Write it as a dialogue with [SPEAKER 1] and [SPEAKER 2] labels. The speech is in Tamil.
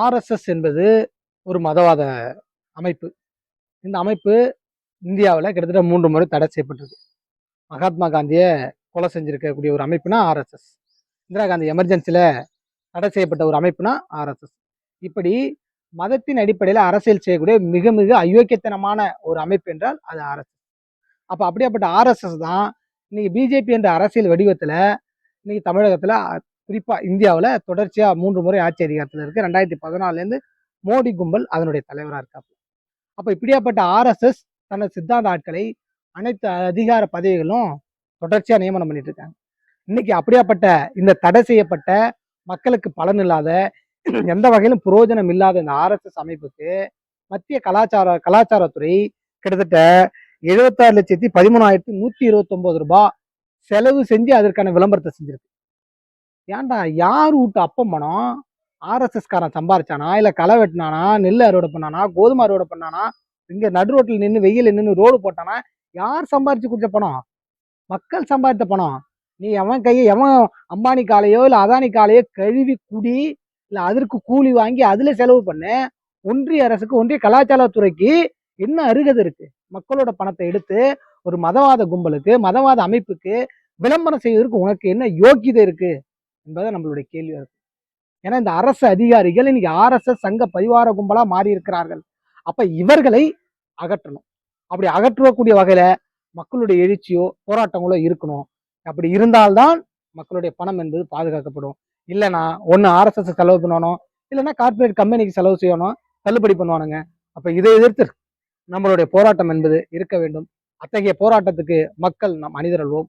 [SPEAKER 1] ஆர்எஸ்எஸ் என்பது ஒரு மதவாத அமைப்பு. இந்த அமைப்பு இந்தியாவில் கிட்டத்தட்ட 3 முறை தடை செய்யப்பட்டிருக்கு. மகாத்மா காந்தியை கொலை செஞ்சிருக்கக்கூடிய ஒரு அமைப்புனா ஆர்எஸ்எஸ். இந்திரா காந்தி எமர்ஜென்சியில் தடை செய்யப்பட்ட ஒரு அமைப்புனா ஆர்எஸ்எஸ். இப்படி மதத்தின் அடிப்படையில் அரசியல் செய்யக்கூடிய மிக மிக அயோக்கியத்தனமான ஒரு அமைப்பு என்றால் அது ஆர்எஸ்எஸ். அப்போ அப்படியாப்பட்ட ஆர்எஸ்எஸ் தான் இன்னைக்கு பிஜேபி என்ற அரசியல் வடிவத்தில் இன்னைக்கு தமிழகத்தில் குறிப்பாக இந்தியாவில் தொடர்ச்சியாக 3 முறை ஆட்சி அதிகாரத்தில் இருக்கு. 2014 மோடி கும்பல் அதனுடைய தலைவராக இருக்காங்க. அப்போ இப்படியாப்பட்ட ஆர்எஸ்எஸ் தனது சித்தாந்த ஆட்களை அனைத்து அதிகார பதவிகளும் தொடர்ச்சியாக நியமனம் பண்ணிட்டு இருக்காங்க. இன்னைக்கு அப்படியாப்பட்ட இந்த தடை செய்யப்பட்ட மக்களுக்கு பலன் இல்லாத எந்த வகையிலும் பிரயோஜனம் இல்லாத இந்த ஆர்எஸ்எஸ் அமைப்புக்கு மத்திய கலாச்சாரத்துறை கிட்டத்தட்ட 76,13,129 ரூபாய் செலவு செஞ்சு அதற்கான விளம்பரத்தை செஞ்சிருக்கு. ஏன்டா யார் வீட்டு அப்பம் பணம் ஆர்எஸ்எஸ் காரன் சம்பாரிச்சானா, இல்ல களை வெட்டினானா, நெல் அறுவடை பண்ணானா, கோதுமை அறுவடை பண்ணானா, இங்க நடு ரோட்டில் நின்று வெயில் நின்று ரோடு போட்டானா, யார் சம்பாரிச்சு கொடுத்த பணம்? மக்கள் சம்பாதித்த பணம். நீ எவன் அம்பானி காலையோ இல்ல அதானி காலையோ கழுவி குடி, இல்ல அதற்கு கூலி வாங்கி அதுல செலவு பண்ணு. ஒன்றிய அரசுக்கு, ஒன்றிய கலாச்சாரத்துறைக்கு என்ன அருகதை இருக்கு? மக்களோட பணத்தை எடுத்து ஒரு மதவாத கும்பலுக்கு, மதவாத அமைப்புக்கு விளம்பரம் செய்வதற்கு உனக்கு என்ன யோக்கியதை இருக்கு என்பதை நம்மளுடைய கேள்வியா இருக்கு. ஏன்னா இந்த அரசு அதிகாரிகள் இன்னைக்கு ஆர்எஸ்எஸ் சங்க பரிவார கும்பலா மாறி இருக்கிறார்கள். அப்ப இவர்களை அகற்றணும். அப்படி அகற்றக்கூடிய வகையில மக்களுடைய எழுச்சியோ போராட்டங்களோ இருக்கணும். அப்படி இருந்தால்தான் மக்களுடைய பணம் என்பது பாதுகாக்கப்படும். இல்லைன்னா ஒன்னு ஆர்எஸ்எஸ் செலவு பண்ணணும், இல்லைன்னா கார்பரேட் கம்பெனிக்கு செலவு செய்யணும், தள்ளுபடி பண்ணுவானுங்க. அப்ப இதை எதிர்த்து நம்மளுடைய போராட்டம் என்பது இருக்க வேண்டும். அத்தகைய போராட்டத்துக்கு மக்கள் நாம் அணிதிரள்வோம்.